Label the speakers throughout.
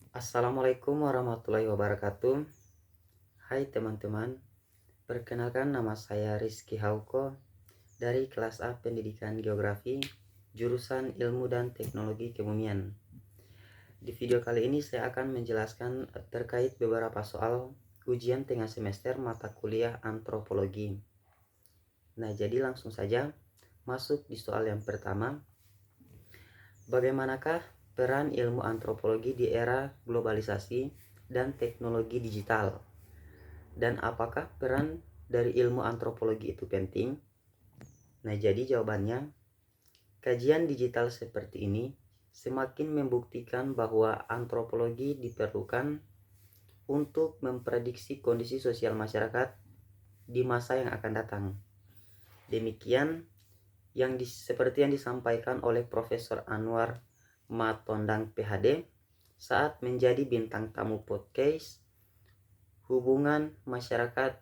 Speaker 1: Assalamualaikum warahmatullahi wabarakatuh. Hai teman-teman, perkenalkan nama saya Rizky Hauko dari kelas A Pendidikan Geografi, jurusan Ilmu dan Teknologi Kebumian. Di video kali ini saya akan menjelaskan terkait beberapa soal ujian tengah semester mata kuliah antropologi. Nah, jadi langsung saja masuk di soal yang pertama. Bagaimanakah peran ilmu antropologi di era globalisasi dan teknologi digital? Dan apakah peran dari ilmu antropologi itu penting? Nah, jadi jawabannya, kajian digital seperti ini semakin membuktikan bahwa antropologi diperlukan untuk memprediksi kondisi sosial masyarakat di masa yang akan datang. Demikian seperti yang disampaikan oleh Profesor Anwar Matondang PhD saat menjadi bintang tamu podcast Hubungan Masyarakat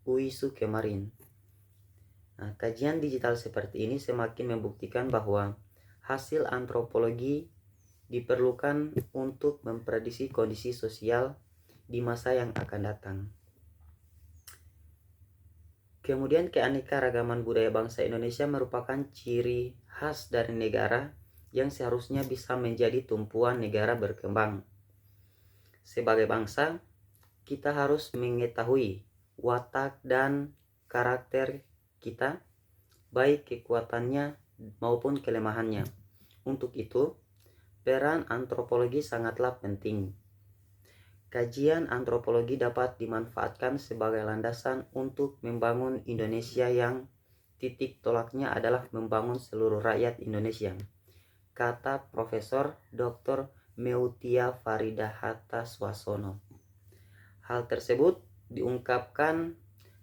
Speaker 1: UISU kemarin. Nah, kajian digital seperti ini semakin membuktikan bahwa hasil antropologi diperlukan untuk memprediksi kondisi sosial di masa yang akan datang. Kemudian keanekaragaman budaya bangsa Indonesia merupakan ciri khas dari negara yang seharusnya bisa menjadi tumpuan negara berkembang. Sebagai bangsa, kita harus mengetahui watak dan karakter kita, baik kekuatannya maupun kelemahannya. Untuk itu, peran antropologi sangatlah penting. Kajian antropologi dapat dimanfaatkan sebagai landasan untuk membangun Indonesia yang titik tolaknya adalah membangun seluruh rakyat Indonesia, kata Profesor Dr. Meutia Farida Hatta Swasono. Hal tersebut diungkapkan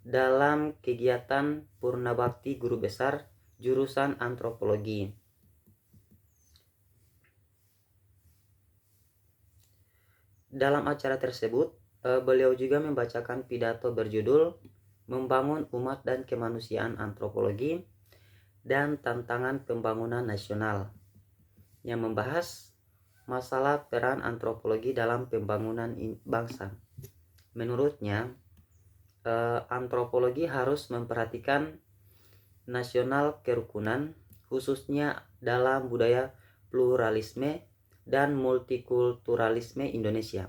Speaker 1: dalam kegiatan Purnabakti Guru Besar jurusan antropologi. Dalam acara tersebut, beliau juga membacakan pidato berjudul Membangun Umat dan Kemanusiaan Antropologi dan Tantangan Pembangunan Nasional, yang membahas masalah peran antropologi dalam pembangunan bangsa. Menurutnya, antropologi harus memperhatikan nasional kerukunan, khususnya dalam budaya pluralisme dan multikulturalisme Indonesia.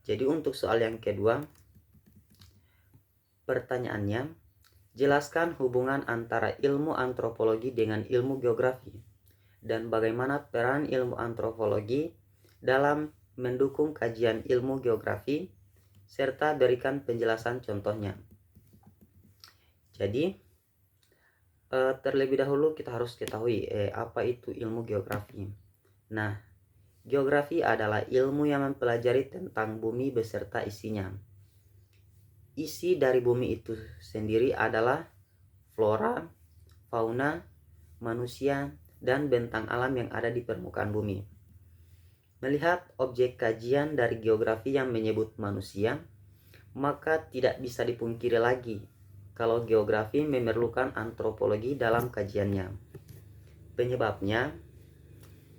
Speaker 1: Jadi untuk soal yang kedua, pertanyaannya, jelaskan hubungan antara ilmu antropologi dengan ilmu geografi dan bagaimana peran ilmu antropologi dalam mendukung kajian ilmu geografi serta berikan penjelasan contohnya. Jadi terlebih dahulu kita harus ketahui apa itu ilmu geografi. Nah, geografi adalah ilmu yang mempelajari tentang bumi beserta isinya. Isi dari bumi itu sendiri adalah flora, fauna, manusia, dan bentang alam yang ada di permukaan bumi. Melihat objek kajian dari geografi yang menyebut manusia, maka tidak bisa dipungkiri lagi kalau geografi memerlukan antropologi dalam kajiannya. Penyebabnya,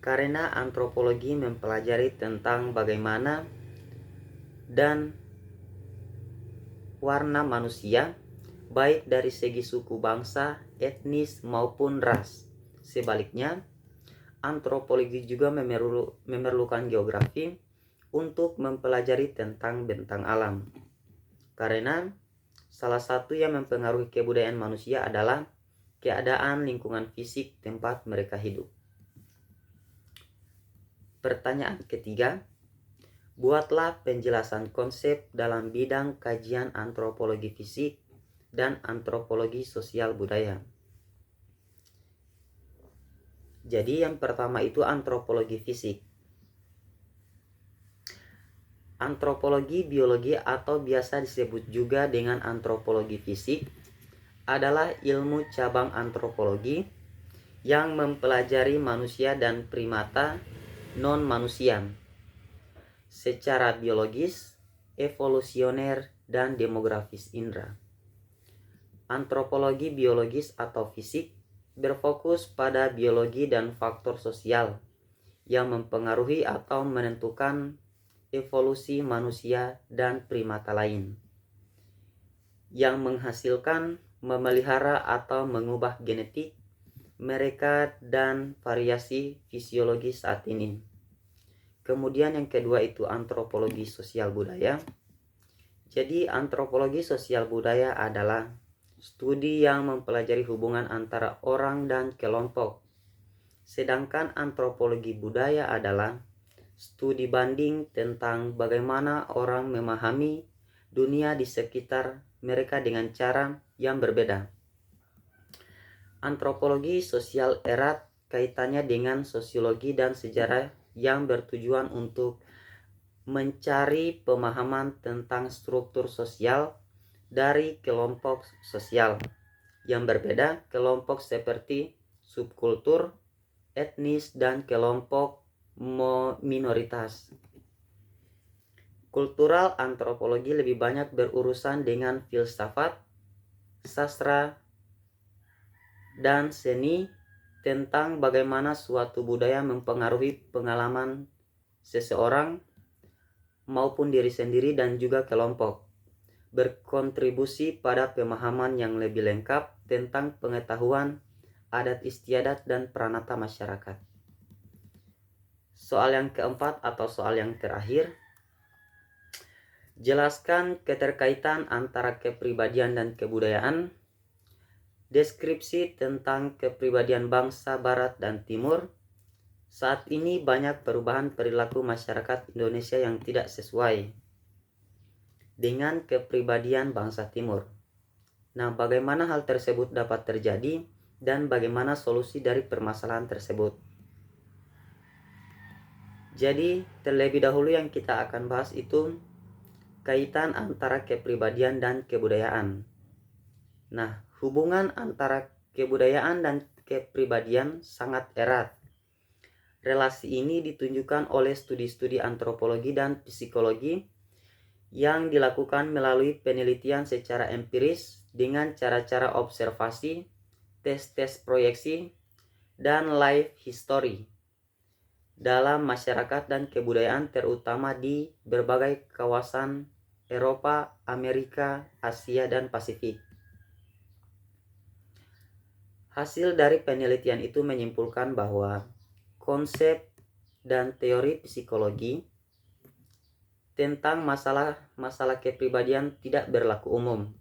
Speaker 1: karena antropologi mempelajari tentang bagaimana dan warna manusia, baik dari segi suku bangsa, etnis, maupun ras. Sebaliknya, antropologi juga memerlukan geografi untuk mempelajari tentang bentang alam. Karena salah satu yang mempengaruhi kebudayaan manusia adalah keadaan lingkungan fisik tempat mereka hidup. Pertanyaan ketiga, buatlah penjelasan konsep dalam bidang kajian antropologi fisik dan antropologi sosial budaya. Jadi yang pertama itu antropologi fisik. Antropologi biologi atau biasa disebut juga dengan antropologi fisik adalah ilmu cabang antropologi yang mempelajari manusia dan primata non-manusia secara biologis, evolusioner, dan demografis indera. Antropologi biologis atau fisik berfokus pada biologi dan faktor sosial yang mempengaruhi atau menentukan evolusi manusia dan primata lain, yang menghasilkan, memelihara atau mengubah genetik mereka dan variasi fisiologi saat ini. Kemudian yang kedua itu antropologi sosial budaya. Jadi antropologi sosial budaya adalah studi yang mempelajari hubungan antara orang dan kelompok. Sedangkan antropologi budaya adalah studi banding tentang bagaimana orang memahami dunia di sekitar mereka dengan cara yang berbeda. Antropologi sosial erat kaitannya dengan sosiologi dan sejarah yang bertujuan untuk mencari pemahaman tentang struktur sosial dari kelompok sosial yang berbeda, kelompok seperti subkultur, etnis, dan kelompok minoritas. Kultural antropologi lebih banyak berurusan dengan filsafat, sastra, dan seni tentang bagaimana suatu budaya mempengaruhi pengalaman seseorang maupun diri sendiri dan juga kelompok, berkontribusi pada pemahaman yang lebih lengkap tentang pengetahuan, adat istiadat, dan peranata masyarakat. Soal yang keempat atau soal yang terakhir, jelaskan keterkaitan antara kepribadian dan kebudayaan. Deskripsi tentang kepribadian bangsa Barat dan Timur. Saat ini banyak perubahan perilaku masyarakat Indonesia yang tidak sesuai dengan kepribadian bangsa Timur. Nah, bagaimana hal tersebut dapat terjadi dan bagaimana solusi dari permasalahan tersebut? Jadi, terlebih dahulu yang kita akan bahas itu kaitan antara kepribadian dan kebudayaan. Nah, hubungan antara kebudayaan dan kepribadian sangat erat. Relasi ini ditunjukkan oleh studi-studi antropologi dan psikologi yang dilakukan melalui penelitian secara empiris dengan cara-cara observasi, tes-tes proyeksi, dan life history dalam masyarakat dan kebudayaan terutama di berbagai kawasan Eropa, Amerika, Asia, dan Pasifik. Hasil dari penelitian itu menyimpulkan bahwa konsep dan teori psikologi tentang masalah kepribadian tidak berlaku umum.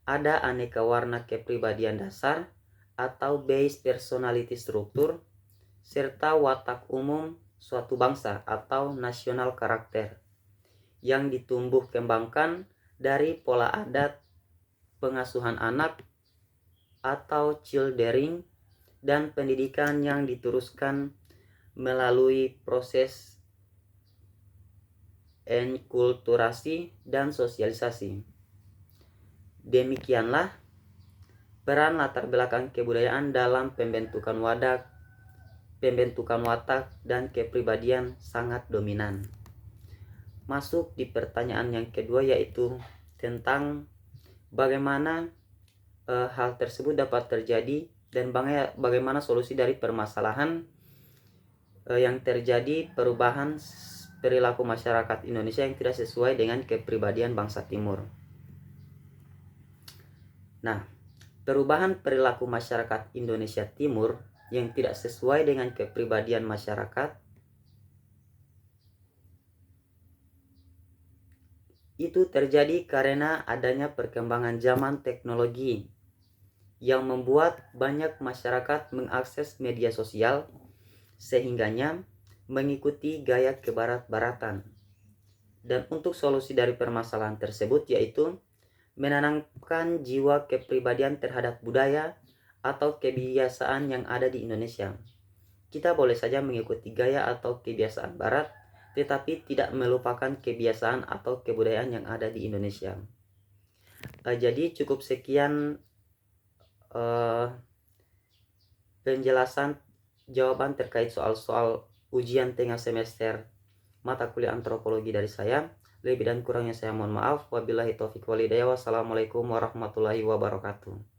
Speaker 1: Ada aneka warna kepribadian dasar atau base personality struktur serta watak umum suatu bangsa atau nasional karakter yang ditumbuh kembangkan dari pola adat, pengasuhan anak atau childering, dan pendidikan yang diteruskan melalui proses enkulturasi dan sosialisasi. Demikianlah peran latar belakang kebudayaan dalam pembentukan watak dan kepribadian sangat dominan. Masuk di pertanyaan yang kedua, yaitu tentang bagaimana hal tersebut dapat terjadi dan bagaimana solusi dari permasalahan yang terjadi perubahan perilaku masyarakat Indonesia yang tidak sesuai dengan kepribadian bangsa Timur. Nah, perubahan perilaku masyarakat Indonesia Timur yang tidak sesuai dengan kepribadian masyarakat itu terjadi karena adanya perkembangan zaman teknologi yang membuat banyak masyarakat mengakses media sosial sehingganya mengikuti gaya kebarat-baratan. Dan untuk solusi dari permasalahan tersebut yaitu menanamkan jiwa kepribadian terhadap budaya atau kebiasaan yang ada di Indonesia. Kita boleh saja mengikuti gaya atau kebiasaan barat, tetapi tidak melupakan kebiasaan atau kebudayaan yang ada di Indonesia. Jadi cukup sekian penjelasan jawaban terkait soal-soal ujian tengah semester mata kuliah antropologi dari saya. Lebih dan kurangnya saya mohon maaf. Wabillahi taufiq wal hidayah. Wassalamualaikum warahmatullahi wabarakatuh.